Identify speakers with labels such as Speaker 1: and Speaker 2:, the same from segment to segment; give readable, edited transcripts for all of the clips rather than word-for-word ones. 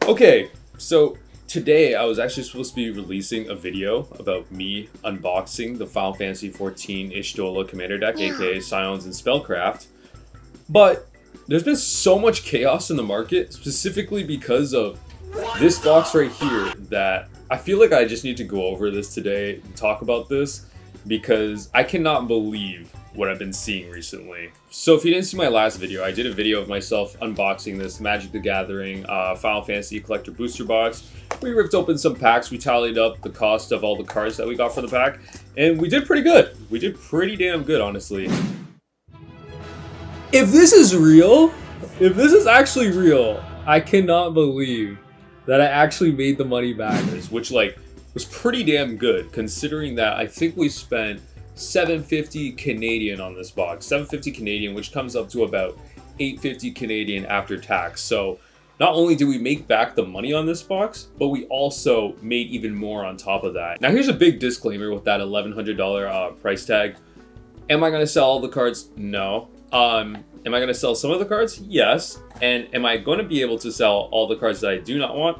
Speaker 1: Okay, so today I was actually supposed to be releasing a video about me unboxing the Final Fantasy XIV Ishtola Commander deck, aka Scions and Spellcraft, but there's been so much chaos in the market, specifically because of this box right here, that I feel like I just need to go over this today and talk about this, because I cannot believe what I've been seeing recently. So if you didn't see my last video, I did a video of myself unboxing this Magic the Gathering Final Fantasy Collector Booster Box. We ripped open some packs, we tallied up the cost of all the cards that we got for the pack, and we did pretty good. We did pretty damn good, honestly. If this is real, if this is actually real, I cannot believe that I actually made the money back, which was pretty damn good, considering that I think we spent $750 Canadian on this box. $750 Canadian, which comes up to about $850 Canadian after tax. So not only did we make back the money on this box, but we also made even more on top of that. Now here's a big disclaimer with that $1,100 price tag. Am I going to sell all the cards? No. Am I going to sell some of the cards? Yes. And am I going to be able to sell all the cards that I do not want?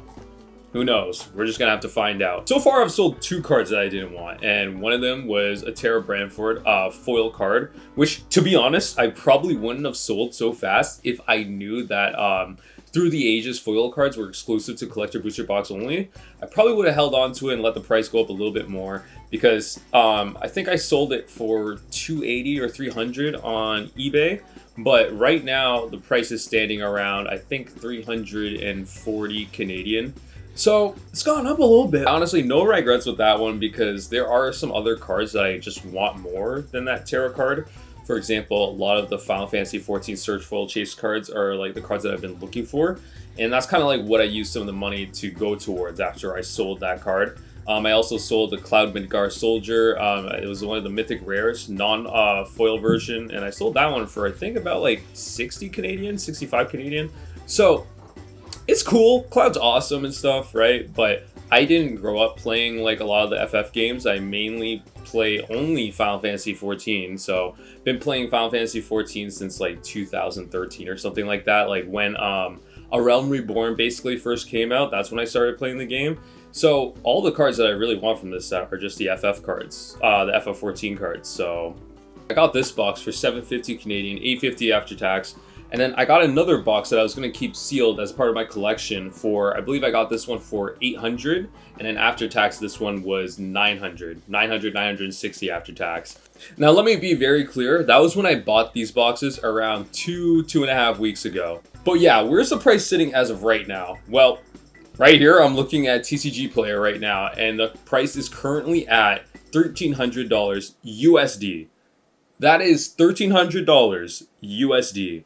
Speaker 1: Who knows? We're just gonna have to find out. So far, I've sold 2 cards that I didn't want, and one of them was a Tara Branford foil card, which, to be honest, I probably wouldn't have sold so fast if I knew that Through the Ages foil cards were exclusive to Collector Booster Box only. I probably would have held on to it and let the price go up a little bit more, because I think I sold it for $280 or $300 on eBay. But right now, the price is standing around, I think, $340 Canadian. So it's gone up a little bit. Honestly, no regrets with that one, because there are some other cards that I just want more than that Terra card. For example, a lot of the Final Fantasy XIV Search Foil Chase cards are like the cards that I've been looking for. And that's kind of like what I used some of the money to go towards after I sold that card. I also sold the Cloud Midgar Soldier. It was one of the Mythic Rares, non-foil version. And I sold that one for, I think, about like 60 Canadian, 65 Canadian. So it's cool. Cloud's awesome and stuff, right? But I didn't grow up playing like a lot of the FF games. I mainly play only Final Fantasy XIV. So been playing Final Fantasy XIV since like 2013 or something like that. Like when A Realm Reborn basically first came out, that's when I started playing the game. So all the cards that I really want from this set are just the FF cards, the FF14 cards. So I got this box for $750 Canadian, $850 after tax. And then I got another box that I was going to keep sealed as part of my collection for, I believe I got this one for $800. And then after tax, this one was $960 after tax. Now, let me be very clear. That was when I bought these boxes around 2.5 weeks ago. But yeah, where's the price sitting as of right now? Well, right here, I'm looking at TCG Player right now, and the price is currently at $1,300 USD. That is $1,300 USD.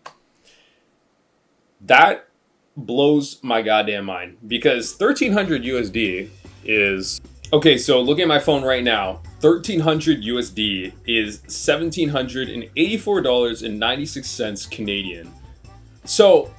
Speaker 1: That blows my goddamn mind, because 1,300 USD is... Okay, so looking at my phone right now, 1,300 USD is $1,784.96 Canadian. So,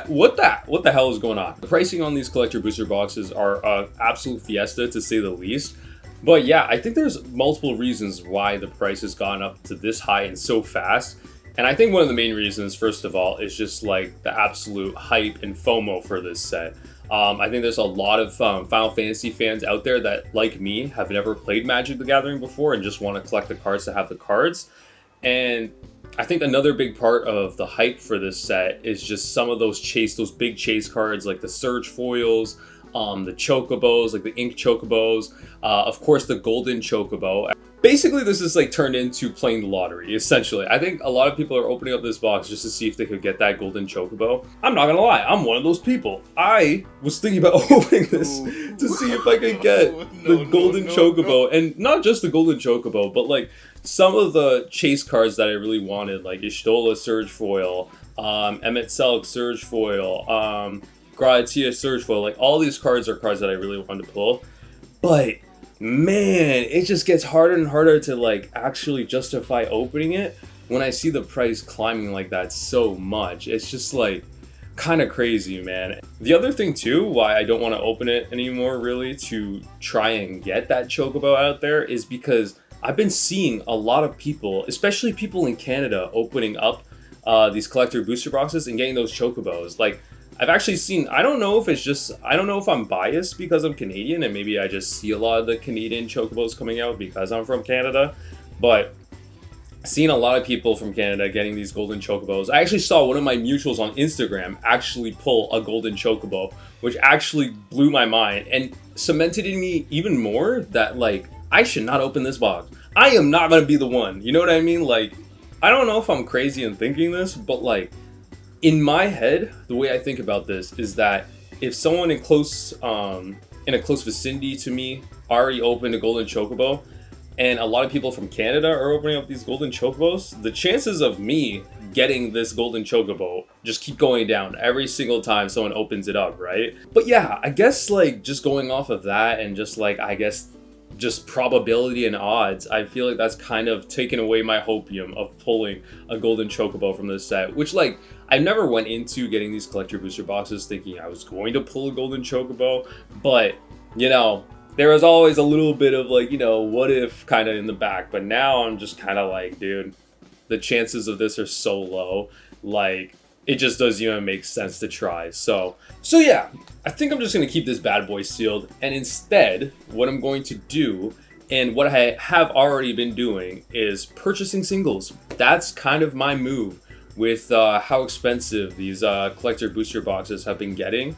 Speaker 1: what the hell is going on? The pricing on these collector booster boxes are absolute fiesta, to say the least. But yeah, I think there's multiple reasons why the price has gone up to this high and so fast. And I think one of the main reasons, first of all, is just like the absolute hype and FOMO for this set. I think there's a lot of Final Fantasy fans out there that, like me, have never played Magic the Gathering before and just want to collect the cards to have the cards. And I think another big part of the hype for this set is just some of those big chase cards, like the Surge Foils, the Chocobos, like the Ink Chocobos, of course the Golden Chocobo. Basically, this is like turned into playing the lottery, essentially. I think a lot of people are opening up this box just to see if they could get that Golden Chocobo. I'm not gonna lie, I'm one of those people. I was thinking about opening this to see if I could get the Golden Chocobo. And not just the Golden Chocobo, but like some of the chase cards that I really wanted, like Ishtola Surge Foil, Emmett Selk Surge Foil, Gratia Surge Foil. Like all these cards are cards that I really wanted to pull. But man, it just gets harder and harder to like actually justify opening it when I see the price climbing like that so much. It's just like kind of crazy, man. The other thing too, why I don't want to open it anymore really to try and get that Chocobo out there, is because I've been seeing a lot of people, especially people in Canada, opening up these collector booster boxes and getting those Chocobos. Like, I've actually seen, I don't know if it's just, I don't know if I'm biased because I'm Canadian and maybe I just see a lot of the Canadian chocobos coming out because I'm from Canada, but seen a lot of people from Canada getting these golden chocobos. I actually saw one of my mutuals on Instagram actually pull a golden chocobo, which actually blew my mind and cemented in me even more that like, I should not open this box. I am not gonna be the one. You know what I mean? Like, I don't know if I'm crazy in thinking this, but like, in my head, the way I think about this is that if someone in a close vicinity to me already opened a golden chocobo, and a lot of people from Canada are opening up these golden chocobos, the chances of me getting this golden chocobo just keep going down every single time someone opens it up, right? But yeah, I guess like just going off of that and just like, I guess just probability and odds, I feel like that's kind of taken away my hopium of pulling a golden chocobo from this set, which like, I never went into getting these collector booster boxes thinking I was going to pull a golden chocobo, but you know, there was always a little bit of like, you know, what if kind of in the back. But now I'm just kind of like, dude, the chances of this are so low. Like, it just doesn't even make sense to try. So yeah, I think I'm just going to keep this bad boy sealed. And instead, what I'm going to do, and what I have already been doing, is purchasing singles. That's kind of my move with how expensive these collector booster boxes have been getting.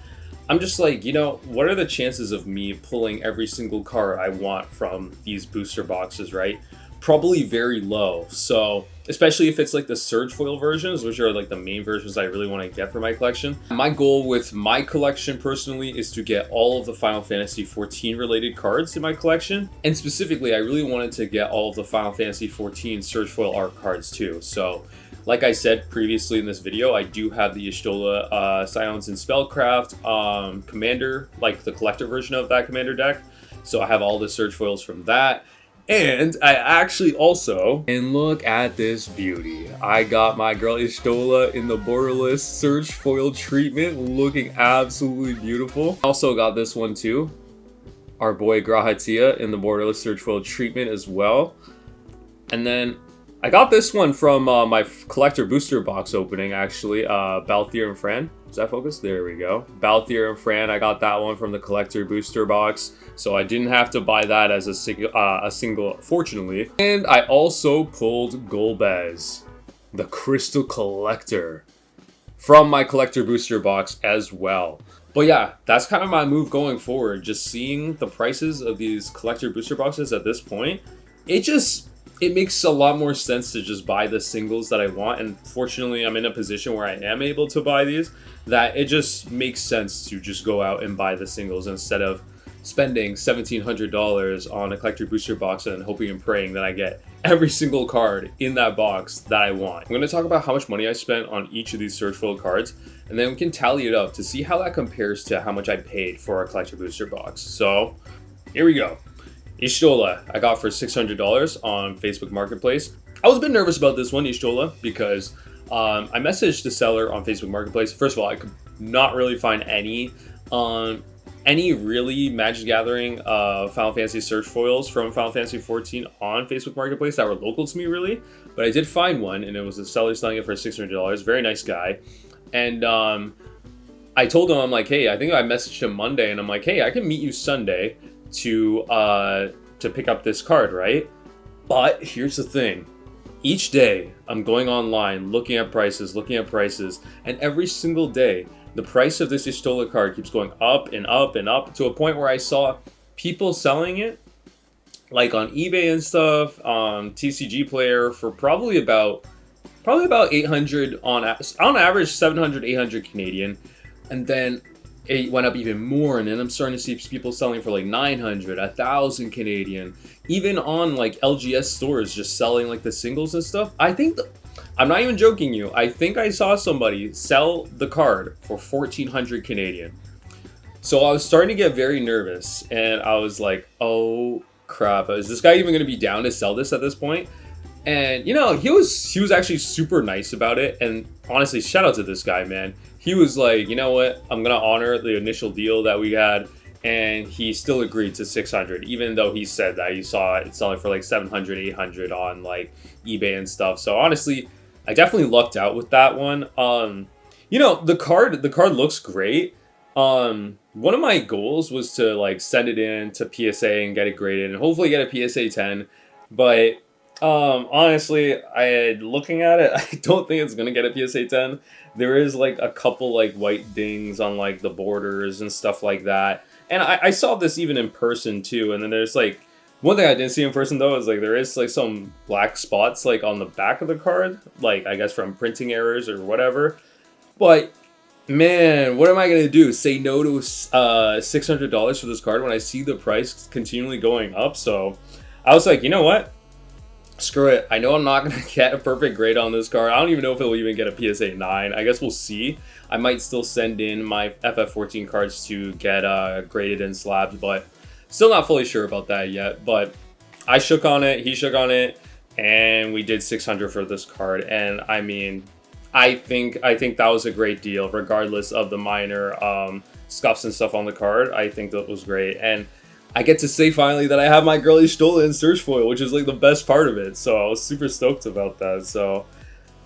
Speaker 1: I'm just like, you know, what are the chances of me pulling every single card I want from these booster boxes, right? Probably very low. So, especially if it's like the Surge Foil versions, which are like the main versions I really want to get for my collection. My goal with my collection personally is to get all of the Final Fantasy XIV related cards in my collection. And specifically, I really wanted to get all of the Final Fantasy XIV Surge Foil art cards too. So, like I said previously in this video, I do have the Y'shtola Silence and Spellcraft Commander, like the collector version of that Commander deck. So I have all the Surge Foils from that. And I actually also, and look at this beauty. I got my girl Y'shtola in the borderless Surge Foil treatment, looking absolutely beautiful. Also got this one too. Our boy Grahatia in the borderless Surge Foil treatment as well. And then I got this one from my collector booster box opening, actually. Balthier and Fran. Is that focused? There we go. Balthier and Fran. I got that one from the collector booster box, so I didn't have to buy that as a single, fortunately. And I also pulled Golbez, the Crystal Collector, from my collector booster box as well. But yeah, that's kind of my move going forward. Just seeing the prices of these collector booster boxes at this point, it makes a lot more sense to just buy the singles that I want. And fortunately, I'm in a position where I am able to buy these, that it just makes sense to just go out and buy the singles instead of spending $1,700 on a collector booster box and hoping and praying that I get every single card in that box that I want. I'm going to talk about how much money I spent on each of these Surge Foil cards, and then we can tally it up to see how that compares to how much I paid for a collector booster box. So here we go. Y'shtola, I got for $600 on Facebook Marketplace. I was a bit nervous about this one, Y'shtola, because I messaged the seller on Facebook Marketplace. First of all, I could not really find any really Magic Gathering Final Fantasy Surge Foils from Final Fantasy XIV on Facebook Marketplace that were local to me, really. But I did find one, and it was a seller selling it for $600. Very nice guy. And I told him, I'm like, hey, I think I messaged him Monday, and I'm like, hey, I can meet you Sunday to pick up this card, right? But here's the thing. Each day, I'm going online, looking at prices, and every single day, the price of this Y'shtola card keeps going up and up and up to a point where I saw people selling it, like on eBay and stuff, TCG Player, for probably about 800 on average, 700, 800 Canadian, and then it went up even more, and then I'm starting to see people selling for like 900, 1,000 Canadian, even on like LGS stores just selling like the singles and stuff. I'm not even joking you, I think I saw somebody sell the card for 1,400 Canadian. So I was starting to get very nervous, and I was like, oh crap, is this guy even going to be down to sell this at this point? And you know, he was actually super nice about it, and honestly, shout out to this guy, man. He was like, you know what, I'm gonna honor the initial deal that we had, and he still agreed to 600, even though he said that he saw it selling for like 700, 800 on like eBay and stuff. So honestly, I definitely lucked out with that one. You know, the card looks great. One of my goals was to like send it in to PSA and get it graded and hopefully get a PSA 10. But honestly, looking at it, I don't think it's gonna get a PSA 10. There is like a couple like white dings on like the borders and stuff like that. And I saw this even in person too. And then there's like one thing I didn't see in person though is like there is like some black spots like on the back of the card, like I guess from printing errors or whatever. But man, what am I gonna do? Say no to $600 for this card when I see the price continually going up? So I was like, you know what? Screw it. I know I'm not gonna get a perfect grade on this card. I don't even know if it'll even get a PSA 9. I guess we'll see. I might still send in my FF14 cards to get graded in slabs, but still not fully sure about that yet. But I shook on it. He shook on it, and we did 600 for this card. And I mean, I think that was a great deal, regardless of the minor scuffs and stuff on the card. I think that was great, and I get to say finally that I have my girly Stola in search foil, which is like the best part of it. So I was super stoked about that. So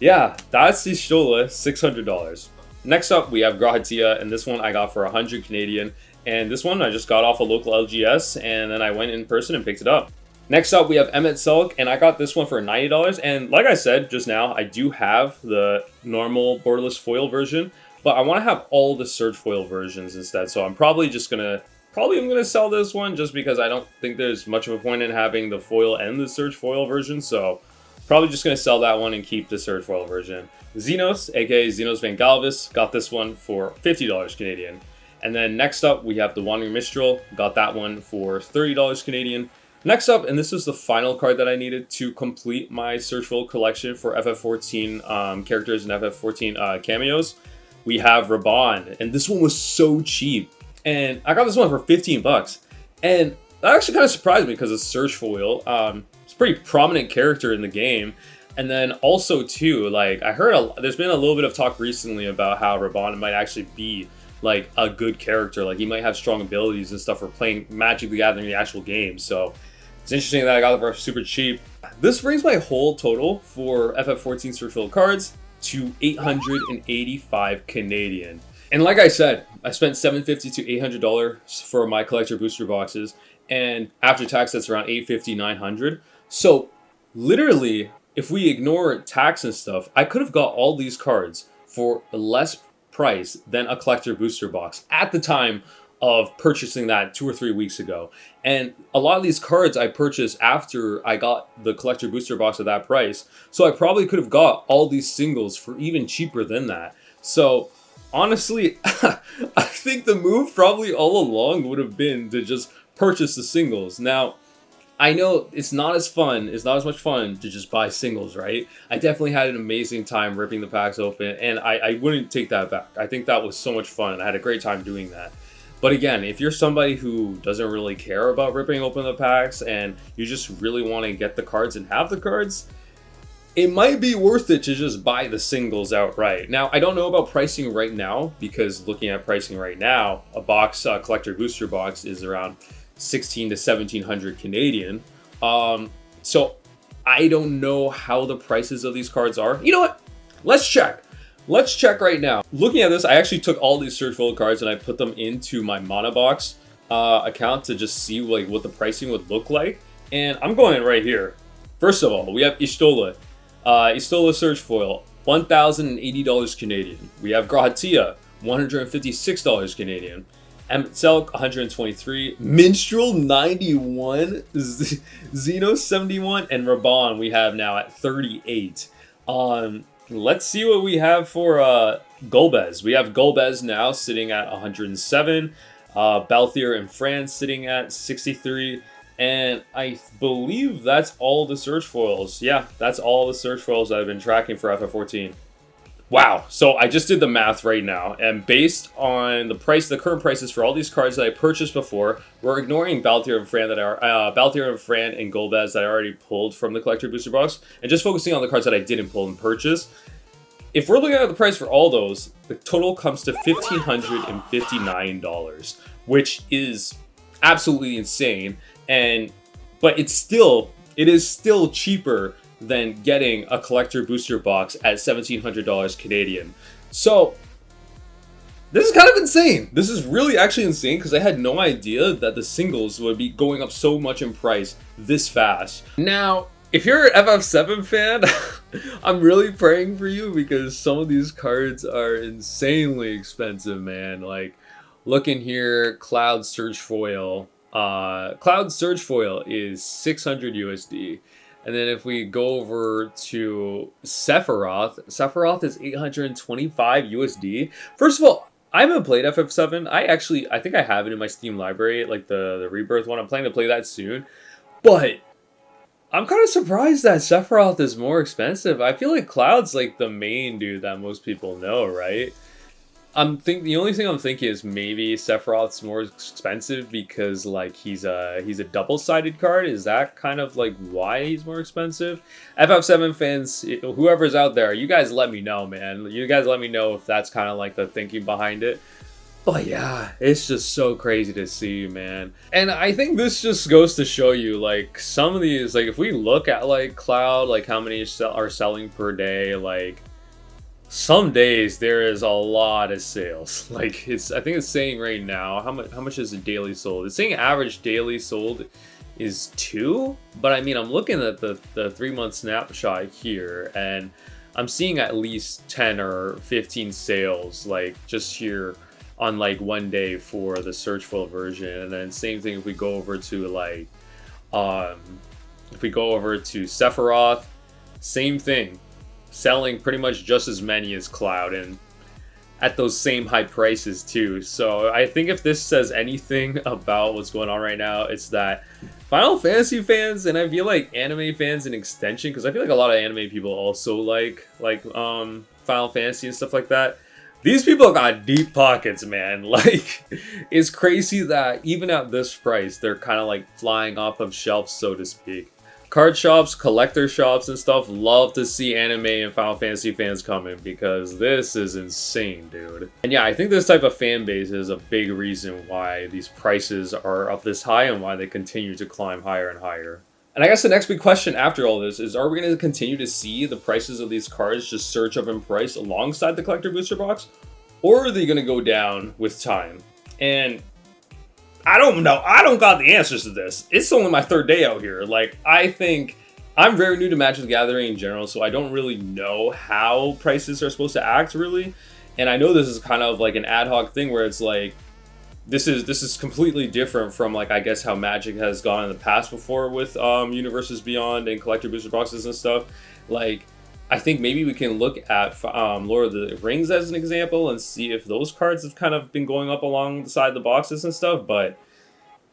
Speaker 1: yeah, that's the Stola, $600. Next up, we have Grahatia, and this one I got for 100 Canadian. And this one I just got off a local LGS, and then I went in person and picked it up. Next up, we have Emmet Selk, and I got this one for $90. And like I said just now, I do have the normal borderless foil version, but I want to have all the search foil versions instead. So I'm probably just gonna sell this one just because I don't think there's much of a point in having the foil and the search foil version. So probably just gonna sell that one and keep the search foil version. Xenos, aka Xenos Van Galvis, got this one for $50 Canadian. And then next up, we have the Wandering Mistral, got that one for $30 Canadian. Next up, and this is the final card that I needed to complete my search foil collection for FF14 characters and FF14 cameos, we have Raban, and this one was so cheap. And I got this one for 15 bucks. And that actually kind of surprised me because it's search foil. It's a pretty prominent character in the game. And then also too, like I heard there's been a little bit of talk recently about how Raban might actually be like a good character. Like he might have strong abilities and stuff for playing Magic the Gathering the actual game. So it's interesting that I got it for super cheap. This brings my whole total for FF14 search foil cards to 885 Canadian. And like I said, I spent $750 to $800 for my collector booster boxes, and after tax, that's around $850, $900. So literally, if we ignore tax and stuff, I could have got all these cards for less price than a collector booster box at the time of purchasing that 2 or 3 weeks ago. And a lot of these cards I purchased after I got the collector booster box at that price. So I probably could have got all these singles for even cheaper than that. So honestly, I think the move probably all along would have been to just purchase the singles. Now, I know it's not as much fun to just buy singles, right? I definitely had an amazing time ripping the packs open, and I wouldn't take that back. I think that was so much fun. I had a great time doing that. But again, if you're somebody who doesn't really care about ripping open the packs and you just really want to get the cards and have the cards, it might be worth it to just buy the singles outright. Now, I don't know about pricing right now, because looking at pricing right now, a box collector booster box is around 16 to 1700 Canadian. So I don't know how the prices of these cards are. You know what? Let's check. Let's check right now. Looking at this, I actually took all these search foil cards and I put them into my Monobox account to just see like what the pricing would look like. And I'm going right here. First of all, we have Y'shtola. Y'shtola search foil, $1,080 Canadian. We have Grahatia, $156 Canadian. Emmet Selk, 123. Minstrel, 91. Xenos, 71. And Raban, we have now at 38. Let's see what we have for Golbez. We have Golbez now sitting at 107. Balthier and France sitting at 63. And I believe that's all the search foils. Yeah, that's all the search foils that I've been tracking for FF14. Wow. So I just did the math right now, and based on the current prices for all these cards that I purchased before, we're ignoring Balthier and Fran and Golbez that I already pulled from the collector booster box, and just focusing on the cards that I didn't pull and purchase. If we're looking at the price for all those, the total comes to $1,559, which is absolutely insane. But it is still cheaper than getting a collector booster box at $1,700 Canadian. So This is kind of insane. This is really actually insane because I had no idea that the singles would be going up so much in price this fast. Now, if you're an FF7 fan, I'm really praying for you because some of these cards are insanely expensive, man. Like, look in here, Cloud Surge Foil. Cloud Surge Foil is 600 USD. And then if we go over to Sephiroth is 825 USD. First of all, I haven't played FF7. I think I have it in my Steam library, like the Rebirth one. I'm planning to play that soon. But I'm kind of surprised that Sephiroth is more expensive. I feel like Cloud's like the main dude that most people know, right? The only thing I'm thinking is maybe Sephiroth's more expensive because like he's a double-sided card. Is that kind of like why he's more expensive? FF7 fans, whoever's out there, you guys let me know, man. You guys let me know if that's kind of like the thinking behind it. But yeah, it's just so crazy to see, man. And I think this just goes to show you, like, some of these, like, if we look at like Cloud, like how many are selling per day, like, some days there is a lot of sales. Like I think it's saying right now, how much is it daily sold? It's saying average daily sold is 2, but I mean I'm looking at the 3-month snapshot here and I'm seeing at least 10 or 15 sales like just here on like one day for the Surge Foil version. And then same thing if we go over to like if we go over to Sephiroth, same thing. Selling pretty much just as many as Cloud and at those same high prices too. So I think if this says anything about what's going on right now, it's that Final Fantasy fans and I feel like anime fans in extension, because I feel like a lot of anime people also like Final Fantasy and stuff like that. These people got deep pockets, man. Like, it's crazy that even at this price, they're kind of like flying off of shelves, so to speak. Card shops, collector shops and stuff love to see anime and Final Fantasy fans coming because this is insane, dude. And yeah, I think this type of fan base is a big reason why these prices are up this high and why they continue to climb higher and higher. And I guess the next big question after all this is, are we going to continue to see the prices of these cards just surge up in price alongside the collector booster box? Or are they going to go down with time? And I don't know. I don't got the answers to this. It's only my 3rd day out here. Like, I think I'm very new to Magic the Gathering in general, so I don't really know how prices are supposed to act, really. And I know this is kind of like an ad hoc thing where it's like, this is completely different from like, I guess, how Magic has gone in the past before with Universes Beyond and collector booster boxes and stuff. Like, I think maybe we can look at Lord of the Rings as an example and see if those cards have kind of been going up alongside the boxes and stuff, but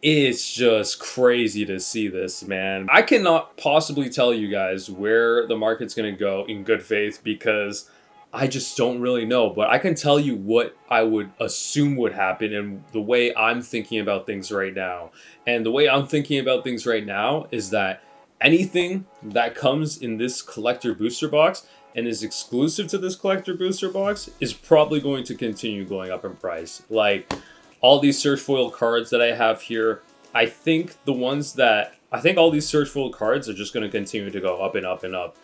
Speaker 1: it's just crazy to see this, man. I cannot possibly tell you guys where the market's going to go in good faith because I just don't really know, but I can tell you what I would assume would happen and the way I'm thinking about things right now. And the way I'm thinking about things right now is that anything that comes in this collector booster box and is exclusive to this collector booster box is probably going to continue going up in price. Like all these Surge Foil cards that I have here, I think all these Surge Foil cards are just going to continue to go up and up and up.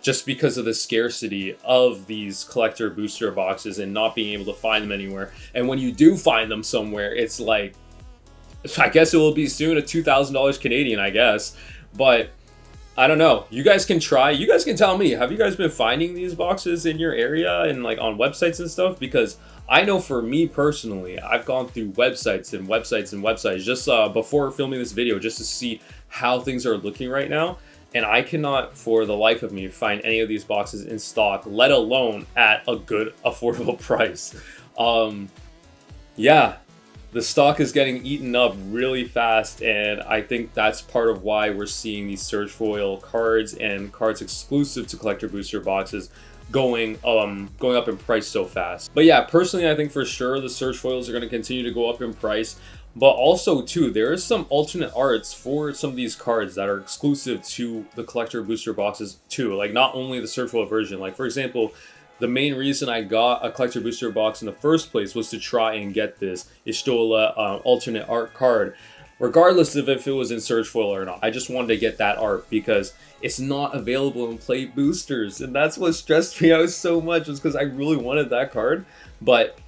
Speaker 1: Just because of the scarcity of these collector booster boxes and not being able to find them anywhere. And when you do find them somewhere, it's like, I guess it will be soon a $2,000 Canadian, I guess. But I don't know. You guys can try. You guys can tell me. Have you guys been finding these boxes in your area and like on websites and stuff? Because I know for me personally, I've gone through websites and websites and websites just before filming this video just to see how things are looking right now. And I cannot, for the life of me, find any of these boxes in stock, let alone at a good, affordable price. Yeah, the stock is getting eaten up really fast, and I think that's part of why we're seeing these Surge Foil cards and cards exclusive to collector booster boxes going up in price so fast. But yeah, personally, I think for sure the Surge Foils are going to continue to go up in price. But also, too, there is some alternate arts for some of these cards that are exclusive to the collector booster boxes, too. Like, not only the Surge Foil version. Like, for example, the main reason I got a collector booster box in the first place was to try and get this Ishtola alternate art card, regardless of if it was in Surge Foil or not. I just wanted to get that art because it's not available in play boosters. And that's what stressed me out so much, was because I really wanted that card. But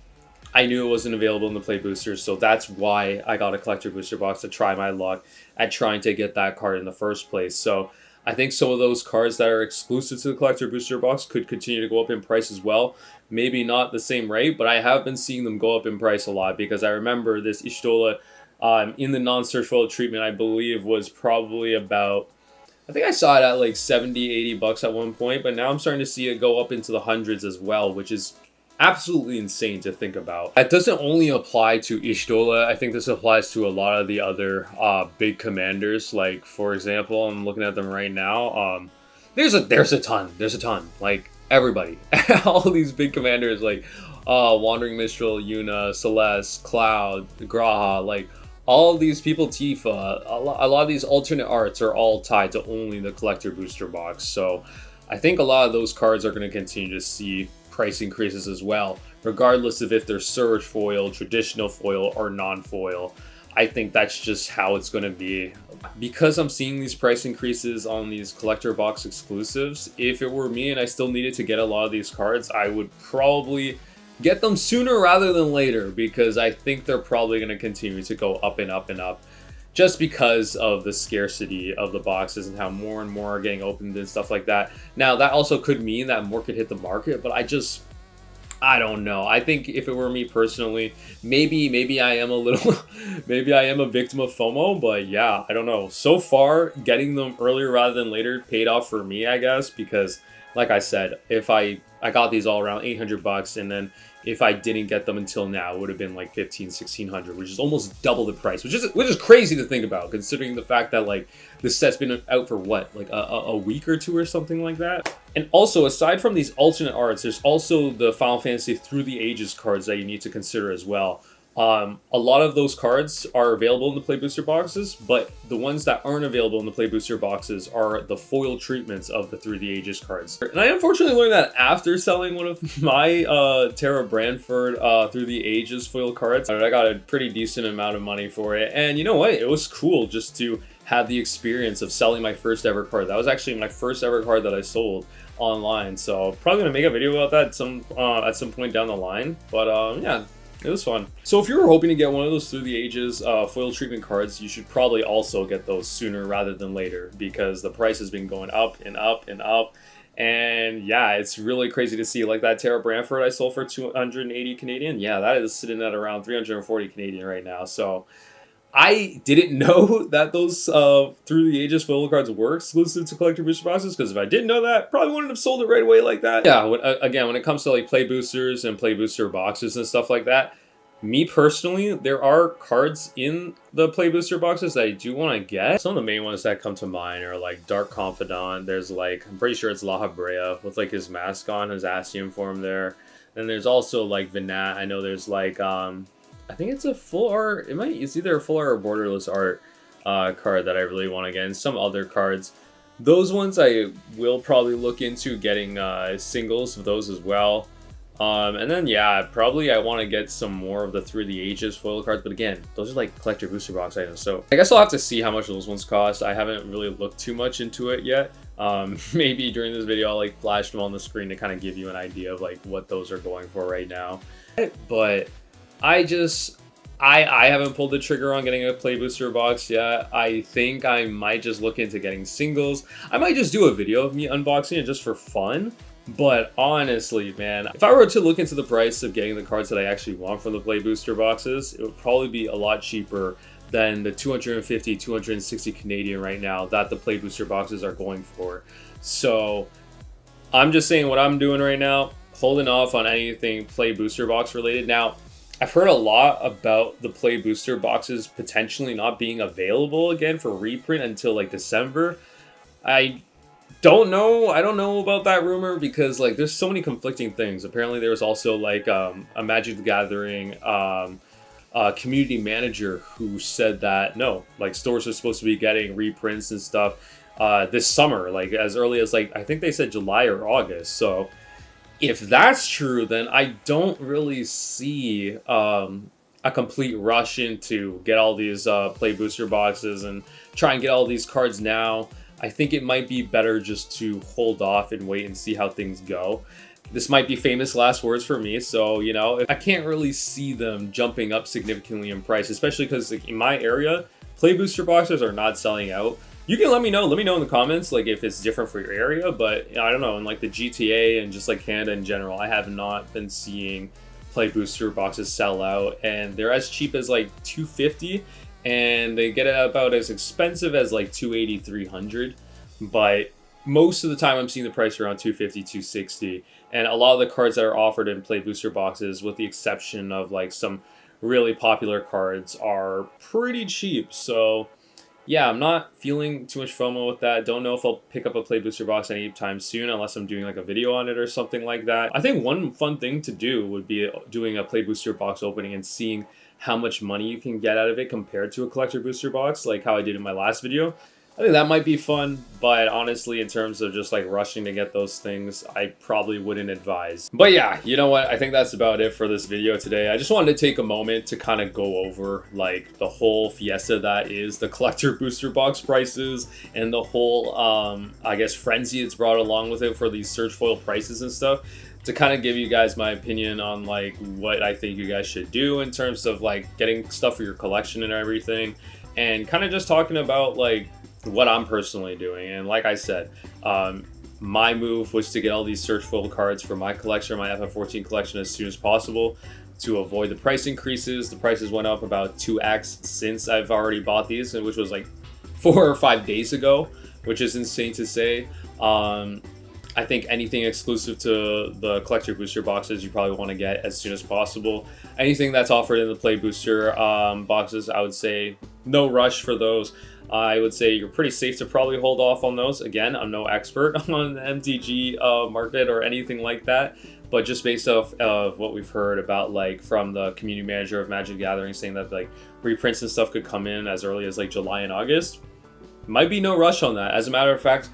Speaker 1: I knew it wasn't available in the play boosters, so that's why I got a collector booster box to try my luck at trying to get that card in the first place. So I think some of those cards that are exclusive to the collector booster box could continue to go up in price as well. Maybe not the same rate, but I have been seeing them go up in price a lot because I remember this Ishtola in the non-search foil treatment, I believe, was probably about, I think I saw it at like 70, 80 bucks at one point, but now I'm starting to see it go up into the hundreds as well, which is absolutely insane to think about. That doesn't only apply to Ishtola. I think this applies to a lot of the other big commanders. Like, for example, I'm looking at them right now. There's a ton. Like, everybody. All these big commanders, like Wandering Mistral, Yuna, Celeste, Cloud, Graha, like, all of these people, Tifa, a lot of these alternate arts are all tied to only the collector booster box. So I think a lot of those cards are going to continue to see price increases as well, regardless of if they're surge foil, traditional foil, or non-foil. I think that's just how it's going to be. Because I'm seeing these price increases on these collector box exclusives, if it were me and I still needed to get a lot of these cards, I would probably get them sooner rather than later, because I think they're probably going to continue to go up and up and up, just because of the scarcity of the boxes and how more and more are getting opened and stuff like that. Now, that also could mean that more could hit the market, but I don't know. I think if it were me personally, maybe I am a little, maybe I am a victim of FOMO, but yeah, I don't know. So far, getting them earlier rather than later paid off for me, I guess, because like I said, if I got these all around 800 bucks, and then if I didn't get them until now, it would have been like 1600, which is almost double the price, which is crazy to think about, considering the fact that like this set's been out for what, like a week or two or something like that. And also, aside from these alternate arts, there's also the Final Fantasy Through the Ages cards that you need to consider as well. A lot of those cards are available in the play booster boxes, but the ones that aren't available in the play booster boxes are the foil treatments of the Through the Ages cards. And I unfortunately learned that after selling one of my Tara Branford Through the Ages foil cards. I got a pretty decent amount of money for it, and you know what? It was cool just to have the experience of selling my first ever card. That was actually my first ever card that I sold online, so probably gonna make a video about that at some point down the line. But yeah. It was fun. So if you were hoping to get one of those Through the Ages foil treatment cards, you should probably also get those sooner rather than later, because the price has been going up and up and up. And yeah, it's really crazy to see. Like that Tara Branford I sold for 280 Canadian. Yeah, that is sitting at around 340 Canadian right now. So I didn't know that those Through the Ages foil cards were exclusive to collector booster boxes, because if I didn't know that, probably wouldn't have sold it right away like that. Yeah, again, when it comes to like play boosters and play booster boxes and stuff like that, me personally, there are cards in the play booster boxes that I do want to get. Some of the main ones that come to mind are like Dark Confidant. There's like, I'm pretty sure it's La Habrea with like his mask on, his Ascian form there. Then there's also like Vinat. I know there's like, I think it's a full art. It's either a full art or borderless art card that I really want to get. And some other cards. Those ones I will probably look into getting singles of those as well. And then, yeah, probably I want to get some more of the Through the Ages foil cards. But again, those are like collector booster box items. So I guess I'll have to see how much those ones cost. I haven't really looked too much into it yet. Maybe during this video, I'll like flash them on the screen to kind of give you an idea of like what those are going for right now. But I haven't pulled the trigger on getting a play booster box yet. I think I might just look into getting singles. I might just do a video of me unboxing it just for fun. But honestly, man, if I were to look into the price of getting the cards that I actually want from the play booster boxes, it would probably be a lot cheaper than the 250, 260 Canadian right now that the play booster boxes are going for. So I'm just saying what I'm doing right now, holding off on anything play booster box related. Now, I've heard a lot about the play booster boxes potentially not being available again for reprint until like December. I don't know about that rumor, because like there's so many conflicting things. Apparently there was also like a Magic the Gathering community manager who said that no, like stores are supposed to be getting reprints and stuff this summer, like as early as like I think they said July or August. So if that's true, then I don't really see a complete rush into get all these play booster boxes and try and get all these cards now. I think it might be better just to hold off and wait and see how things go. this might be famous last words for me. So, you know, I can't really see them jumping up significantly in price, especially because like, in my area, play booster boxes are not selling out. You can let me know in the comments, like if it's different for your area, but I don't know, in like the GTA and just like Canada in general, I have not been seeing play booster boxes sell out, and they're as cheap as like $250, and they get about as expensive as like $280, $300, but most of the time I'm seeing the price around $250, $260, and a lot of the cards that are offered in play booster boxes, with the exception of like some really popular cards, are pretty cheap. So yeah, I'm not feeling too much FOMO with that. Don't know if I'll pick up a play booster box anytime soon, unless I'm doing like a video on it or something like that. I think one fun thing to do would be doing a play booster box opening and seeing how much money you can get out of it compared to a collector booster box, like how I did in my last video. I think that might be fun, but honestly, in terms of just like rushing to get those things, I probably wouldn't advise. But yeah, you know what? I think that's about it for this video today. I just wanted to take a moment to kind of go over like the whole fiesta that is the collector booster box prices, and the whole, I guess, frenzy it's brought along with it for these search foil prices and stuff, to kind of give you guys my opinion on like what I think you guys should do in terms of like getting stuff for your collection and everything, and kind of just talking about like what I'm personally doing. And like I said, my move was to get all these search foil cards for my collection, my FF14 collection, as soon as possible to avoid the price increases. The prices went up about 2x since I've already bought these, which was like 4 or 5 days ago, which is insane to say. I think anything exclusive to the collector booster boxes you probably want to get as soon as possible. Anything that's offered in the play booster boxes, I would say no rush for those. I would say you're pretty safe to probably hold off on those. Again, I'm no expert on the MTG market or anything like that, but just based off of what we've heard about, like from the community manager of Magic the Gathering, saying that like reprints and stuff could come in as early as like July and August, might be no rush on that. As a matter of fact,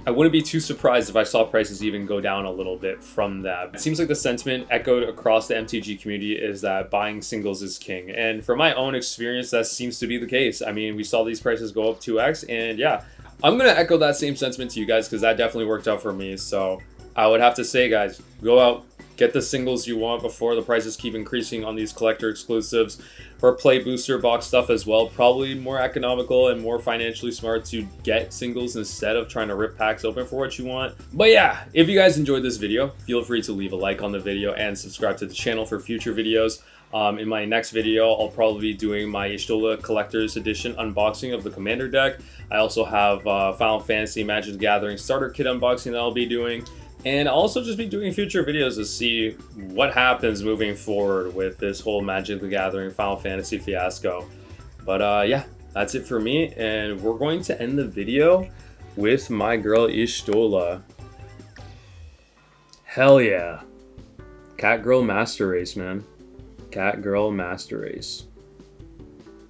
Speaker 1: I wouldn't be too surprised if I saw prices even go down a little bit from that. It seems like the sentiment echoed across the MTG community is that buying singles is king. And from my own experience, that seems to be the case. I mean, we saw these prices go up 2x, and yeah, I'm going to echo that same sentiment to you guys because that definitely worked out for me. So I would have to say, guys, go out, get the singles you want before the prices keep increasing on these collector exclusives. For play booster box stuff as well, probably more economical and more financially smart to get singles instead of trying to rip packs open for what you want. But yeah, if you guys enjoyed this video, feel free to leave a like on the video and subscribe to the channel for future videos. In my next video, I'll probably be doing my Y'shtola Collector's Edition unboxing of the Commander deck. I also have Final Fantasy Magic the Gathering starter kit unboxing that I'll be doing. And I'll also just be doing future videos to see what happens moving forward with this whole Magic the Gathering Final Fantasy fiasco. But yeah, that's it for me, and we're going to end the video with my girl Y'shtola. Hell yeah. Cat Girl Master Race, man. Cat Girl Master Race.